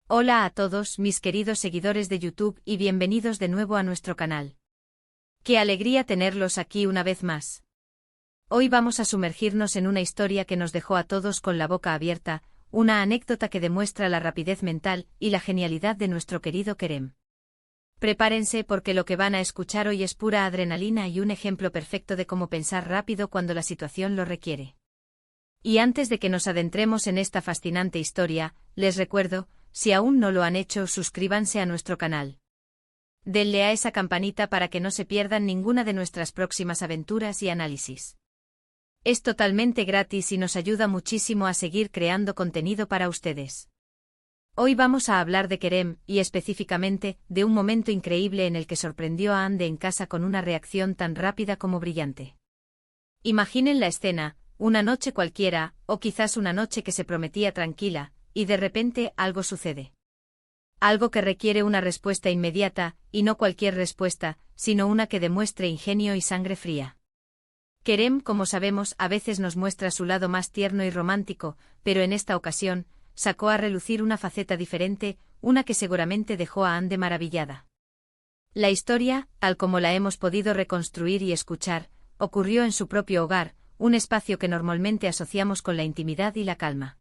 Hola a todos mis queridos seguidores de YouTube y bienvenidos de nuevo a nuestro canal. ¡Qué alegría tenerlos aquí una vez más! Hoy vamos a sumergirnos en una historia que nos dejó a todos con la boca abierta, una anécdota que demuestra la rapidez mental y la genialidad de nuestro querido Kerem. Prepárense porque lo que van a escuchar hoy es pura adrenalina y un ejemplo perfecto de cómo pensar rápido cuando la situación lo requiere. Y antes de que nos adentremos en esta fascinante historia, les recuerdo, si aún no lo han hecho, suscríbanse a nuestro canal. Denle a esa campanita para que no se pierdan ninguna de nuestras próximas aventuras y análisis. Es totalmente gratis y nos ayuda muchísimo a seguir creando contenido para ustedes. Hoy vamos a hablar de Kerem, y específicamente, de un momento increíble en el que sorprendió a Ande en casa con una reacción tan rápida como brillante. Imaginen la escena, una noche cualquiera, o quizás una noche que se prometía tranquila, y de repente algo sucede. Algo que requiere una respuesta inmediata, y no cualquier respuesta, sino una que demuestre ingenio y sangre fría. Kerem, como sabemos, a veces nos muestra su lado más tierno y romántico, pero en esta ocasión, sacó a relucir una faceta diferente, una que seguramente dejó a Ande maravillada. La historia, tal como la hemos podido reconstruir y escuchar, ocurrió en su propio hogar, un espacio que normalmente asociamos con la intimidad y la calma.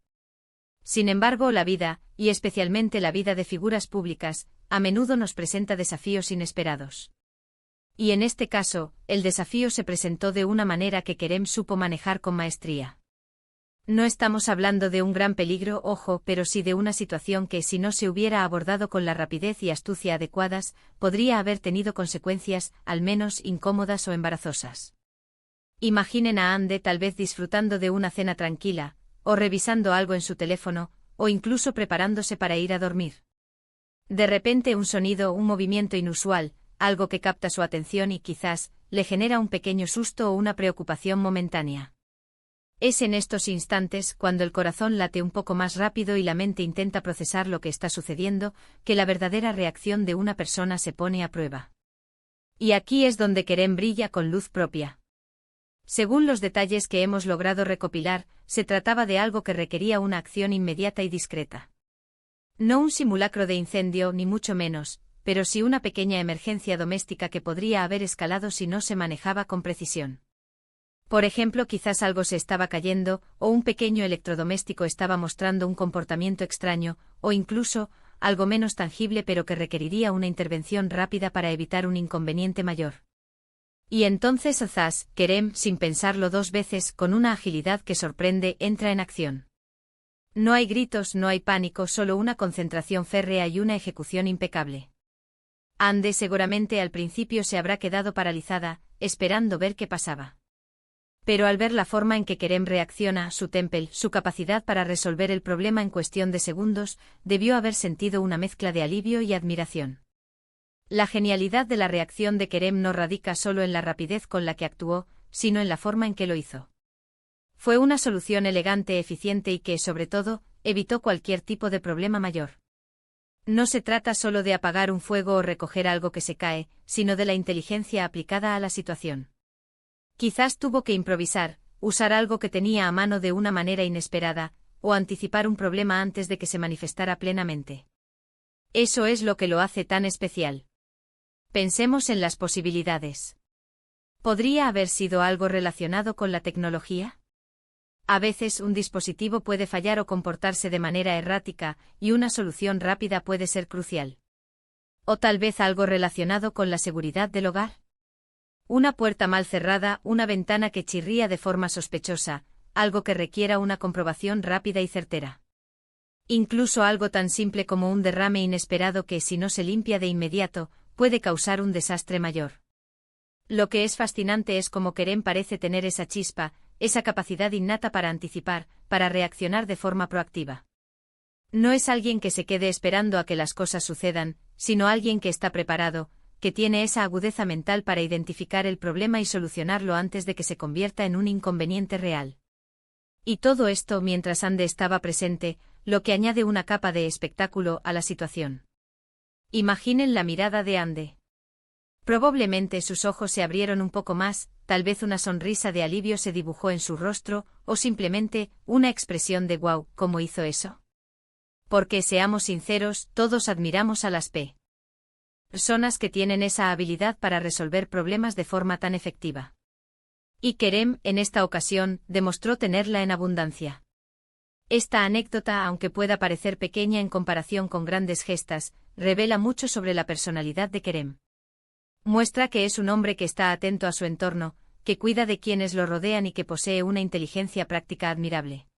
Sin embargo, la vida, y especialmente la vida de figuras públicas, a menudo nos presenta desafíos inesperados. Y en este caso, el desafío se presentó de una manera que Kerem supo manejar con maestría. No estamos hablando de un gran peligro, ojo, pero sí de una situación que, si no se hubiera abordado con la rapidez y astucia adecuadas, podría haber tenido consecuencias, al menos incómodas o embarazosas. Imaginen a Ande tal vez disfrutando de una cena tranquila, o revisando algo en su teléfono, o incluso preparándose para ir a dormir. De repente un sonido, un movimiento inusual, algo que capta su atención y quizás le genera un pequeño susto o una preocupación momentánea. Es en estos instantes, cuando el corazón late un poco más rápido y la mente intenta procesar lo que está sucediendo, que la verdadera reacción de una persona se pone a prueba. Y aquí es donde Kerem brilla con luz propia. Según los detalles que hemos logrado recopilar, se trataba de algo que requería una acción inmediata y discreta. No un simulacro de incendio ni mucho menos, pero sí una pequeña emergencia doméstica que podría haber escalado si no se manejaba con precisión. Por ejemplo, quizás algo se estaba cayendo, o un pequeño electrodoméstico estaba mostrando un comportamiento extraño, o incluso, algo menos tangible pero que requeriría una intervención rápida para evitar un inconveniente mayor. Y entonces Azaz, Kerem, sin pensarlo dos veces, con una agilidad que sorprende, entra en acción. No hay gritos, no hay pánico, solo una concentración férrea y una ejecución impecable. Ande seguramente al principio se habrá quedado paralizada, esperando ver qué pasaba. Pero al ver la forma en que Kerem reacciona, su temple, su capacidad para resolver el problema en cuestión de segundos, debió haber sentido una mezcla de alivio y admiración. La genialidad de la reacción de Kerem no radica solo en la rapidez con la que actuó, sino en la forma en que lo hizo. Fue una solución elegante, eficiente y que, sobre todo, evitó cualquier tipo de problema mayor. No se trata solo de apagar un fuego o recoger algo que se cae, sino de la inteligencia aplicada a la situación. Quizás tuvo que improvisar, usar algo que tenía a mano de una manera inesperada, o anticipar un problema antes de que se manifestara plenamente. Eso es lo que lo hace tan especial. Pensemos en las posibilidades. ¿Podría haber sido algo relacionado con la tecnología? A veces un dispositivo puede fallar o comportarse de manera errática, y una solución rápida puede ser crucial. ¿O tal vez algo relacionado con la seguridad del hogar? Una puerta mal cerrada, una ventana que chirría de forma sospechosa, algo que requiera una comprobación rápida y certera. Incluso algo tan simple como un derrame inesperado que, si no se limpia de inmediato, puede causar un desastre mayor. Lo que es fascinante es cómo Kerem parece tener esa chispa, esa capacidad innata para anticipar, para reaccionar de forma proactiva. No es alguien que se quede esperando a que las cosas sucedan, sino alguien que está preparado, que tiene esa agudeza mental para identificar el problema y solucionarlo antes de que se convierta en un inconveniente real. Y todo esto mientras Ande estaba presente, lo que añade una capa de espectáculo a la situación. Imaginen la mirada de Ande. Probablemente sus ojos se abrieron un poco más, tal vez una sonrisa de alivio se dibujó en su rostro, o simplemente una expresión de «wow, ¿cómo hizo eso?». Porque seamos sinceros, todos admiramos a las personas que tienen esa habilidad para resolver problemas de forma tan efectiva. Y Kerem, en esta ocasión, demostró tenerla en abundancia. Esta anécdota, aunque pueda parecer pequeña en comparación con grandes gestas, revela mucho sobre la personalidad de Kerem. Muestra que es un hombre que está atento a su entorno, que cuida de quienes lo rodean y que posee una inteligencia práctica admirable.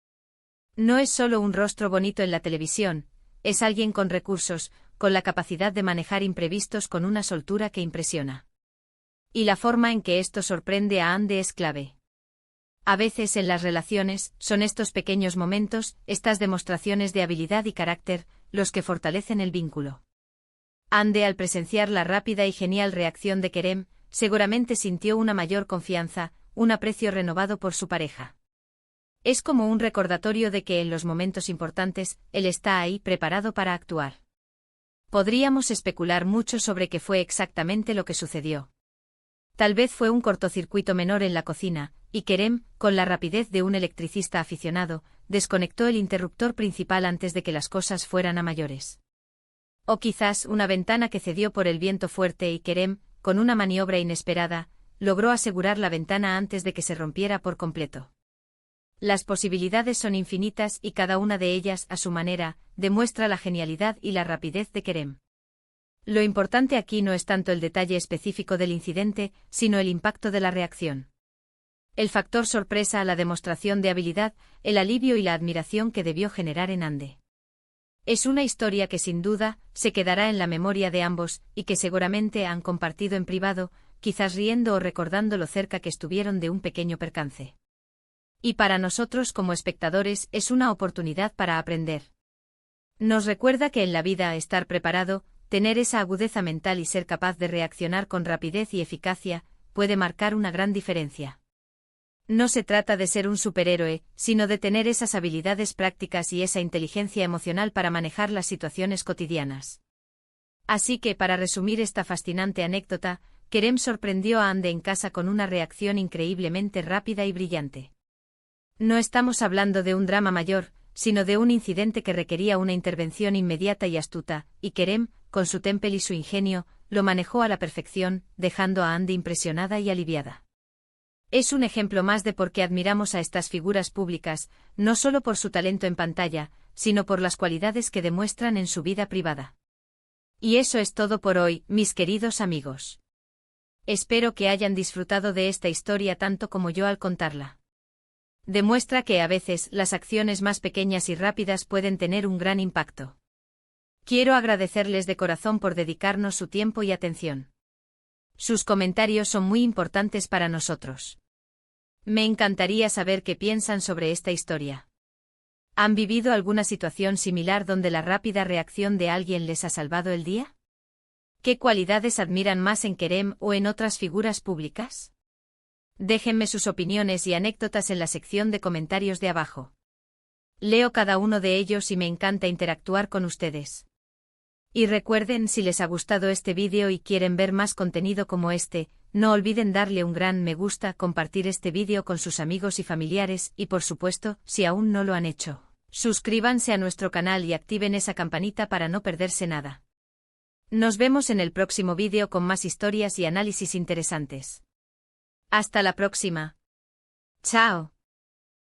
No es solo un rostro bonito en la televisión, es alguien con recursos, con la capacidad de manejar imprevistos con una soltura que impresiona. Y la forma en que esto sorprende a Ande es clave. A veces en las relaciones, son estos pequeños momentos, estas demostraciones de habilidad y carácter, los que fortalecen el vínculo. Ande, al presenciar la rápida y genial reacción de Kerem, seguramente sintió una mayor confianza, un aprecio renovado por su pareja. Es como un recordatorio de que en los momentos importantes, él está ahí preparado para actuar. Podríamos especular mucho sobre qué fue exactamente lo que sucedió. Tal vez fue un cortocircuito menor en la cocina, y Kerem, con la rapidez de un electricista aficionado, desconectó el interruptor principal antes de que las cosas fueran a mayores. O quizás una ventana que cedió por el viento fuerte y Kerem, con una maniobra inesperada, logró asegurar la ventana antes de que se rompiera por completo. Las posibilidades son infinitas y cada una de ellas, a su manera, demuestra la genialidad y la rapidez de Kerem. Lo importante aquí no es tanto el detalle específico del incidente, sino el impacto de la reacción. El factor sorpresa, la demostración de habilidad, el alivio y la admiración que debió generar en Ande. Es una historia que sin duda, se quedará en la memoria de ambos, y que seguramente han compartido en privado, quizás riendo o recordando lo cerca que estuvieron de un pequeño percance. Y para nosotros como espectadores es una oportunidad para aprender. Nos recuerda que en la vida estar preparado, tener esa agudeza mental y ser capaz de reaccionar con rapidez y eficacia, puede marcar una gran diferencia. No se trata de ser un superhéroe, sino de tener esas habilidades prácticas y esa inteligencia emocional para manejar las situaciones cotidianas. Así que, para resumir esta fascinante anécdota, Kerem sorprendió a Ande en casa con una reacción increíblemente rápida y brillante. No estamos hablando de un drama mayor, sino de un incidente que requería una intervención inmediata y astuta, y Kerem, con su temple y su ingenio, lo manejó a la perfección, dejando a Ande impresionada y aliviada. Es un ejemplo más de por qué admiramos a estas figuras públicas, no solo por su talento en pantalla, sino por las cualidades que demuestran en su vida privada. Y eso es todo por hoy, mis queridos amigos. Espero que hayan disfrutado de esta historia tanto como yo al contarla. Demuestra que a veces las acciones más pequeñas y rápidas pueden tener un gran impacto. Quiero agradecerles de corazón por dedicarnos su tiempo y atención. Sus comentarios son muy importantes para nosotros. Me encantaría saber qué piensan sobre esta historia. ¿Han vivido alguna situación similar donde la rápida reacción de alguien les ha salvado el día? ¿Qué cualidades admiran más en Kerem o en otras figuras públicas? Déjenme sus opiniones y anécdotas en la sección de comentarios de abajo. Leo cada uno de ellos y me encanta interactuar con ustedes. Y recuerden, si les ha gustado este vídeo y quieren ver más contenido como este, no olviden darle un gran me gusta, compartir este vídeo con sus amigos y familiares y por supuesto, si aún no lo han hecho, suscríbanse a nuestro canal y activen esa campanita para no perderse nada. Nos vemos en el próximo vídeo con más historias y análisis interesantes. Hasta la próxima. Chao.